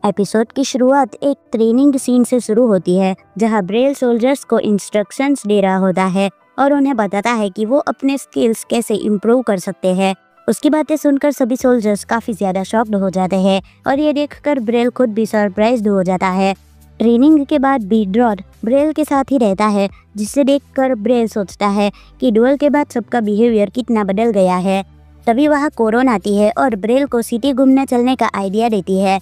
Episode की शुरुआत एक ट्रेनिंग सीन से शुरू होती है जहां ब्रेल सोल्जर्स को इंस्ट्रक्शंस दे रहा होता है और उन्हें बताता है कि वो अपने स्किल्स कैसे इम्प्रूव कर सकते हैं। उसकी बातें सुनकर सभी सोल्जर्स काफी ज्यादा शॉक्ड हो जाते हैं और ये देखकर ब्रेल खुद भी सरप्राइज्ड हो जाता है। ट्रेनिंग के बाद भी ड्रॉड ब्रेल के साथ ही रहता है, जिसे देखकर ब्रेल सोचता है कि डुएल के बाद सबका बिहेवियर कितना बदल गया है। तभी वहाँ कोरोन आती है और ब्रेल को सिटी घूमने चलने का आइडिया देती है,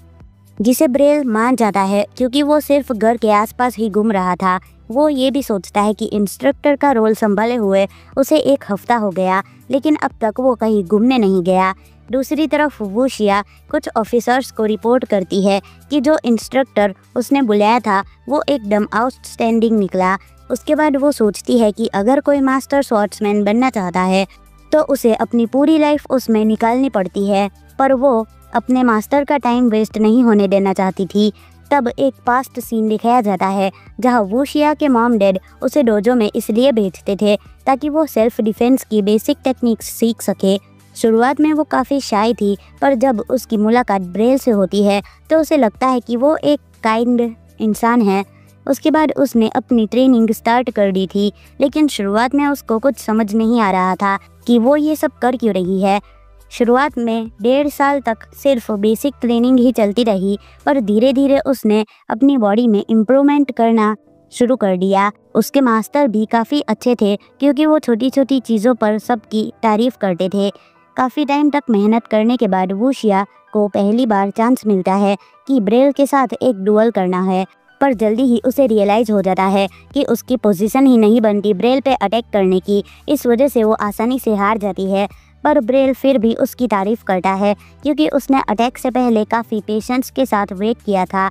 जिसे ब्रेल मान जाता है क्योंकि वो सिर्फ घर के आसपास ही घूम रहा था। वो ये भी सोचता है कि इंस्ट्रक्टर का रोल संभाले हुए उसे 1 हफ्ता हो गया, लेकिन अब तक वो कहीं घूमने नहीं गया। दूसरी तरफ वुशिया कुछ ऑफिसर्स को रिपोर्ट करती है कि जो इंस्ट्रक्टर उसने बुलाया था वो एकदम आउटस्टैंडिंग निकला। उसके बाद वो सोचती है कि अगर कोई मास्टर स्वॉर्ड्समैन बनना चाहता है तो उसे अपनी पूरी लाइफ उसमें निकालनी पड़ती है, पर वो अपने मास्टर का टाइम वेस्ट नहीं होने देना चाहती थी। तब एक पास्ट सीन दिखाया जाता है जहां वुशिया के मॉम डैड उसे डोजो में इसलिए भेजते थे ताकि वो सेल्फ डिफेंस की बेसिक टेक्निक्स सीख सके। शुरुआत में वो काफ़ी शाय थी, पर जब उसकी मुलाकात ब्रेल से होती है तो उसे लगता है कि वो एक काइंड इंसान है। उसके बाद उसने अपनी ट्रेनिंग स्टार्ट कर दी थी, लेकिन शुरुआत में उसको कुछ समझ नहीं आ रहा था कि वो ये सब कर क्यों रही है। शुरुआत में 1.5 साल तक सिर्फ बेसिक ट्रेनिंग ही चलती रही, पर धीरे धीरे उसने अपनी बॉडी में इम्प्रूवमेंट करना शुरू कर दिया। उसके मास्टर भी काफ़ी अच्छे थे क्योंकि वो छोटी छोटी चीज़ों पर सबकी तारीफ करते थे। काफ़ी टाइम तक मेहनत करने के बाद वुशिया को पहली बार चांस मिलता है कि ब्रेल के साथ एक डुएल करना है, पर जल्दी ही उसे रियलाइज़ हो जाता है कि उसकी पोजीशन ही नहीं बनती ब्रेल पे अटैक करने की। इस वजह से वो आसानी से हार जाती है, पर ब्रेल फिर भी उसकी तारीफ करता है क्योंकि उसने अटैक से पहले काफ़ी पेशेंस के साथ वेट किया था।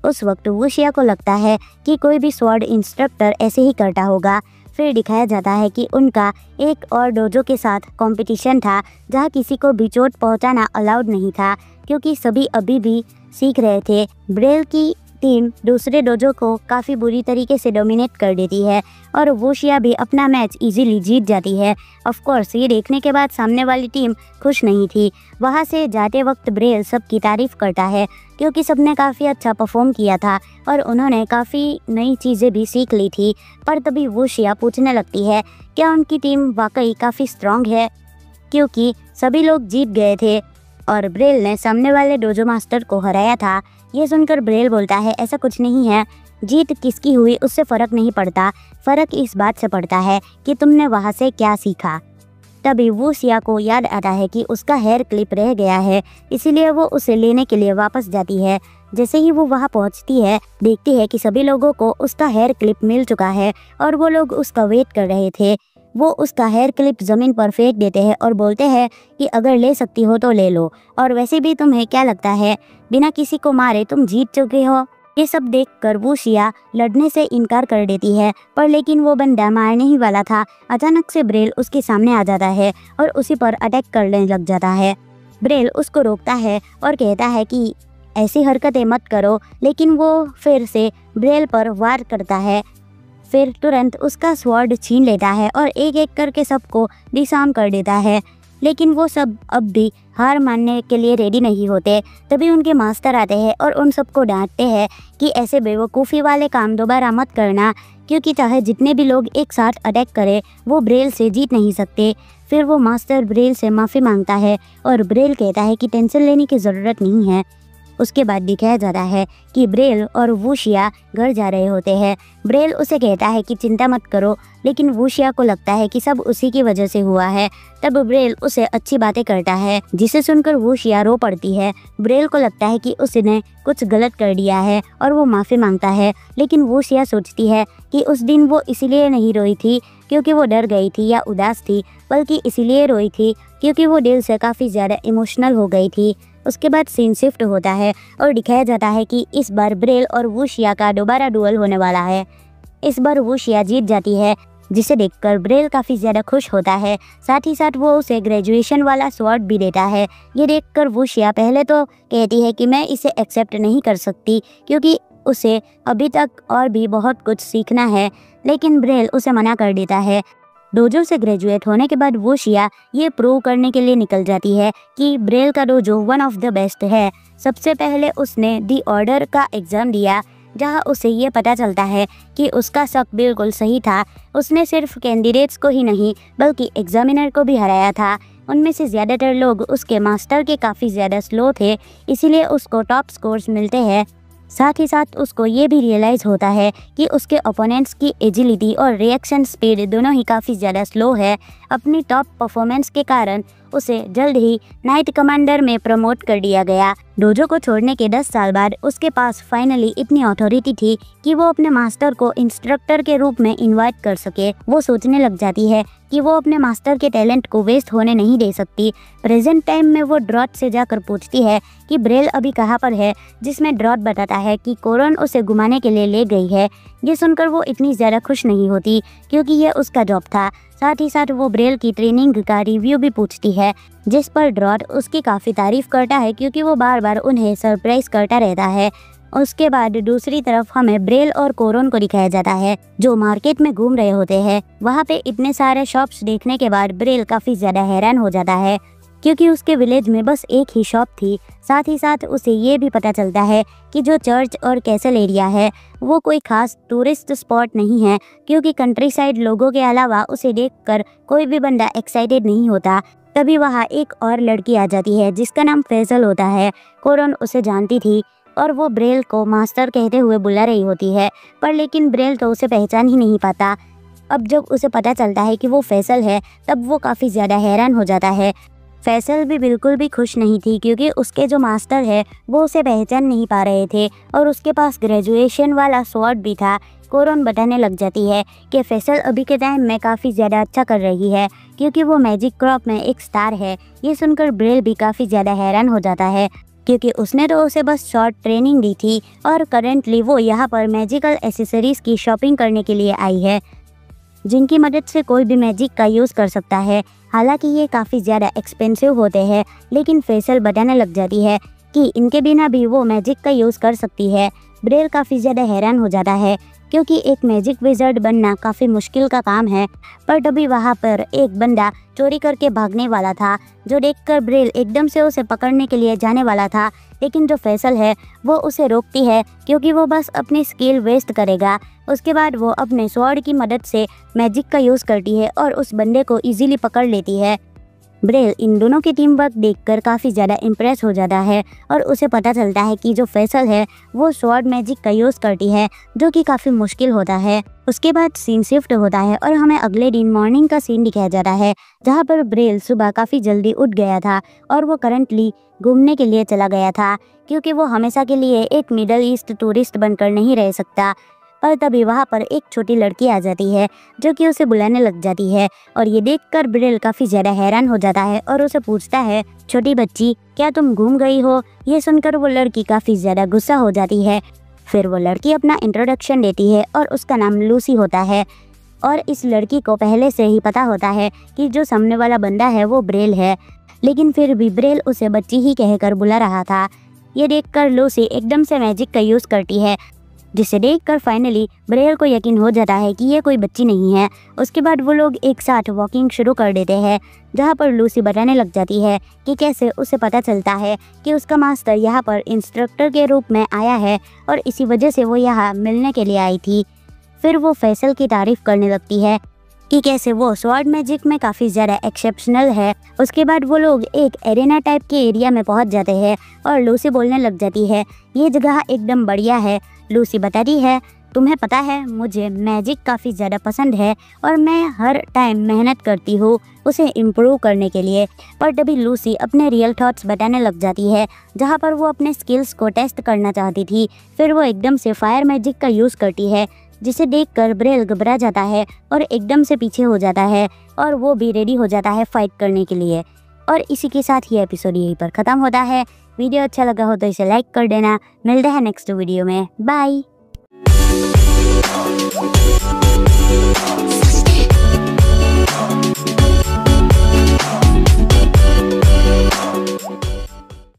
उस वक्त वुशिया को लगता है कि कोई भी स्वॉर्ड इंस्ट्रक्टर ऐसे ही करता होगा। फिर दिखाया जाता है कि उनका एक और डोजो के साथ कंपटीशन था जहां किसी को भी चोट पहुंचाना अलाउड नहीं था क्योंकि सभी अभी भी सीख रहे थे। ब्रेल की टीम दूसरे डोजो को काफ़ी बुरी तरीके से डोमिनेट कर देती है और वुशिया भी अपना मैच इजीली जीत जाती है। ऑफ कोर्स ये देखने के बाद सामने वाली टीम खुश नहीं थी। वहाँ से जाते वक्त ब्रेल सबकी तारीफ करता है क्योंकि सबने काफ़ी अच्छा परफॉर्म किया था और उन्होंने काफ़ी नई चीज़ें भी सीख ली थी। पर तभी वुशिया पूछने लगती है क्या उनकी टीम वाकई काफ़ी स्ट्रॉन्ग है, क्योंकि सभी लोग जीत गए थे और ब्रेल ने सामने वाले डोजो मास्टर को हराया था। ये सुनकर ब्रेल बोलता है ऐसा कुछ नहीं है, जीत किसकी हुई उससे फ़र्क नहीं पड़ता, फ़र्क इस बात से पड़ता है कि तुमने वहाँ से क्या सीखा। तभी वुशिया को याद आता है कि उसका हेयर क्लिप रह गया है, इसीलिए वो उसे लेने के लिए वापस जाती है। जैसे ही वो वहाँ पहुँचती है देखती है कि सभी लोगों को उसका हेयर क्लिप मिल चुका है और वो लोग उसका वेट कर रहे थे। वो उसका हेयर क्लिप ज़मीन पर फेंक देते हैं और बोलते हैं कि अगर ले सकती हो तो ले लो, और वैसे भी तुम्हें क्या लगता है बिना किसी को मारे तुम जीत चुके हो। ये सब देखकर वुशिया लड़ने से इनकार कर देती है, पर लेकिन वो बंदा मारने ही वाला था। अचानक से ब्रेल उसके सामने आ जाता है और उसी पर अटैक करने लग जाता है। ब्रेल उसको रोकता है और कहता है कि ऐसी हरकतें मत करो, लेकिन वो फिर से ब्रेल पर वार करता है। फिर तुरंत उसका स्वॉर्ड छीन लेता है और एक एक करके सबको डिसआर्म कर देता है, लेकिन वो सब अब भी हार मानने के लिए रेडी नहीं होते। तभी उनके मास्टर आते हैं और उन सबको डांटते हैं कि ऐसे बेवकूफ़ी वाले काम दोबारा मत करना, क्योंकि चाहे जितने भी लोग एक साथ अटैक करें वो ब्रेल से जीत नहीं सकते। फिर वो मास्टर ब्रेल से माफ़ी मांगता है और ब्रेल कहता है कि टेंशन लेने की ज़रूरत नहीं है। उसके बाद दिखाया जाता है कि ब्रेल और वुशिया घर जा रहे होते हैं। ब्रेल उसे कहता है कि चिंता मत करो, लेकिन वुशिया को लगता है कि सब उसी की वजह से हुआ है। तब ब्रेल उसे अच्छी बातें करता है, जिसे सुनकर वुशिया रो पड़ती है। ब्रेल को लगता है कि उसने कुछ गलत कर दिया है और वो माफ़ी मांगता है, लेकिन वुशिया सोचती है कि उस दिन वो इसीलिए नहीं रोई थी क्योंकि वो डर गई थी या उदास थी, बल्कि इसीलिए रोई थी क्योंकि वो दिल से काफ़ी ज़्यादा इमोशनल हो गई थी। उसके बाद सीन शिफ्ट होता है और दिखाया जाता है कि इस बार ब्रेल और वुशिया का दोबारा डुएल होने वाला है। इस बार वुशिया जीत जाती है, जिसे देखकर ब्रेल काफ़ी ज़्यादा खुश होता है। साथ ही साथ वो उसे ग्रेजुएशन वाला स्वॉर्ड भी देता है। ये देखकर वुशिया पहले तो कहती है कि मैं इसे एक्सेप्ट नहीं कर सकती क्योंकि उसे अभी तक और भी बहुत कुछ सीखना है, लेकिन ब्रेल उसे मना कर देता है। डोजो से ग्रेजुएट होने के बाद वो शिया ये प्रूव करने के लिए निकल जाती है कि ब्रेल का dojo one of the best है। सबसे पहले उसने दी ऑर्डर का एग्ज़ाम दिया, जहां उसे ये पता चलता है कि उसका शक बिल्कुल सही था। उसने सिर्फ कैंडिडेट्स को ही नहीं बल्कि एग्जामिनर को भी हराया था। उनमें से ज़्यादातर लोग उसके मास्टर के काफ़ी ज़्यादा स्लो थे, इसीलिए उसको टॉप स्कोर्स मिलते हैं। साथ ही साथ उसको ये भी रियलाइज़ होता है कि उसके ओपोनेंट्स की एजिलिटी और रिएक्शन स्पीड दोनों ही काफ़ी ज़्यादा स्लो है। अपनी टॉप परफॉर्मेंस के कारण उसे जल्द ही नाइट कमांडर में प्रमोट कर दिया गया। डोजो को छोड़ने के 10 साल बाद उसके पास फाइनली इतनी अथॉरिटी थी कि वो अपने मास्टर को इंस्ट्रक्टर के रूप में इनवाइट कर सके। वो सोचने लग जाती है कि वो अपने मास्टर के टैलेंट को वेस्ट होने नहीं दे सकती। प्रेजेंट टाइम में वो ड्रॉट से जाकर पूछती है कि ब्रेल अभी कहाँ पर है, जिसमें ड्रॉट बताता है कि कोरन उसे घुमाने के लिए ले गई है। ये सुनकर वो इतनी ज़्यादा खुश नहीं होती क्योंकि ये उसका जॉब था। साथ ही साथ वो ब्रेल की ट्रेनिंग का रिव्यू भी पूछती है, जिस पर ड्रॉट उसकी काफ़ी तारीफ करता है क्योंकि वो बार बार उन्हें सरप्राइज करता रहता है। उसके बाद दूसरी तरफ हमें ब्रेल और कोरन को दिखाया जाता है जो मार्केट में घूम रहे होते हैं। वहाँ पे इतने सारे शॉप्स देखने के बाद ब्रेल काफ़ी ज़्यादा हैरान हो जाता है क्योंकि उसके विलेज में बस एक ही शॉप थी। साथ ही साथ उसे ये भी पता चलता है कि जो चर्च और कैसल एरिया है वो कोई खास टूरिस्ट स्पॉट नहीं है, क्योंकि कंट्री साइड लोगों के अलावा उसे देखकर कोई भी बंदा एक्साइटेड नहीं होता। तभी वहाँ एक और लड़की आ जाती है जिसका नाम फैसल होता है। कोरन उसे जानती थी और वो ब्रेल को मास्टर कहते हुए बुला रही होती है, पर लेकिन ब्रेल तो उसे पहचान ही नहीं पाता। अब जब उसे पता चलता है कि वो फैसल है तब वो काफ़ी ज़्यादा हैरान हो जाता है। फैसल भी बिल्कुल भी खुश नहीं थी क्योंकि उसके जो मास्टर है वो उसे पहचान नहीं पा रहे थे और उसके पास ग्रेजुएशन वाला स्वॉर्ड भी था। कोरन बताने लग जाती है कि फैसल अभी के टाइम में काफ़ी ज़्यादा अच्छा कर रही है क्योंकि वो मैजिक क्रॉप में एक स्टार है। ये सुनकर ब्रेल भी काफ़ी ज़्यादा हैरान हो जाता है क्योंकि उसने तो उसे बस शॉर्ट ट्रेनिंग दी थी और करेंटली वो यहाँ पर मैजिकल एसेसरीज़ की शॉपिंग करने के लिए आई है, जिनकी मदद से कोई भी मैजिक का यूज़ कर सकता है। हालांकि ये काफ़ी ज़्यादा एक्सपेंसिव होते हैं, लेकिन फैसल बताने लग जाती है कि इनके बिना भी वो मैजिक का यूज़ कर सकती है। ब्रेल काफ़ी ज़्यादा हैरान हो जाता है क्योंकि एक मैजिक विज़र्ड बनना काफ़ी मुश्किल का काम है। पर तभी वहाँ पर एक बंदा चोरी करके भागने वाला था, जो देखकर ब्रेल एकदम से उसे पकड़ने के लिए जाने वाला था, लेकिन जो फैसल है वो उसे रोकती है क्योंकि वो बस अपनी स्किल वेस्ट करेगा। उसके बाद वो अपने स्वॉर्ड की मदद से मैजिक का यूज़ करती है और उस बंदे को इजीली पकड़ लेती है। ब्रेल इन दोनों की टीम वर्क देखकर काफ़ी ज़्यादा इम्प्रेस हो जाता है और उसे पता चलता है कि जो फैसल है वो स्वॉर्ड मैजिक का यूज़ करती है, जो कि काफ़ी मुश्किल होता है। उसके बाद सीन शिफ्ट होता है और हमें अगले दिन मॉर्निंग का सीन दिखाया जाता है, जहाँ पर ब्रेल सुबह काफ़ी जल्दी उठ गया था और वो करंटली घूमने के लिए चला गया था क्योंकि वो हमेशा के लिए एक मिडल ईस्ट टूरिस्ट बनकर नहीं रह सकता। पर तभी वहाँ पर एक छोटी लड़की आ जाती है जो कि उसे बुलाने लग जाती है और ये देखकर ब्रेल काफ़ी ज़्यादा हैरान हो जाता है और उसे पूछता है, छोटी बच्ची क्या तुम घूम गई हो? ये सुनकर वो लड़की काफ़ी ज़्यादा गुस्सा हो जाती है। फिर वो लड़की अपना इंट्रोडक्शन देती है और उसका नाम लूसी होता है और इस लड़की को पहले से ही पता होता है कि जो सामने वाला बंदा है वो ब्रेल है, लेकिन फिर भी ब्रेल उसे बच्ची ही कहकर बुला रहा था। ये देखकर लूसी एकदम से मैजिक का यूज़ करती है, जिसे देखकर फाइनली ब्रेल को यकीन हो जाता है कि ये कोई बच्ची नहीं है। उसके बाद वो लोग एक साथ वॉकिंग शुरू कर देते हैं, जहाँ पर लूसी बताने लग जाती है कि कैसे उसे पता चलता है कि उसका मास्टर यहाँ पर इंस्ट्रक्टर के रूप में आया है और इसी वजह से वो यहाँ मिलने के लिए आई थी। फिर वो फैसल की तारीफ़ करने लगती है कि कैसे वो स्वॉर्ड मैजिक में काफ़ी ज़्यादा एक्सेप्शनल है। उसके बाद वो लोग एक एरेना टाइप के एरिया में पहुंच जाते हैं और लूसी बोलने लग जाती है, ये जगह एकदम बढ़िया है। लूसी बताती है, तुम्हें पता है मुझे मैजिक काफ़ी ज़्यादा पसंद है और मैं हर टाइम मेहनत करती हूँ उसे इम्प्रूव करने के लिए। पर तभी लूसी अपने रियल थॉट्स बताने लग जाती है, जहाँ पर वो अपने स्किल्स को टेस्ट करना चाहती थी। फिर वो एकदम से फायर मैजिक का यूज़ करती है, जिसे देखकर ब्रेल घबरा जाता है और एकदम से पीछे हो जाता है और वो भी रेडी हो जाता है फाइट करने के लिए। और इसी के साथ ये एपिसोड यहीं पर ख़त्म होता है। वीडियो अच्छा लगा हो तो इसे लाइक कर देना। मिलते हैं नेक्स्ट वीडियो में। बाय।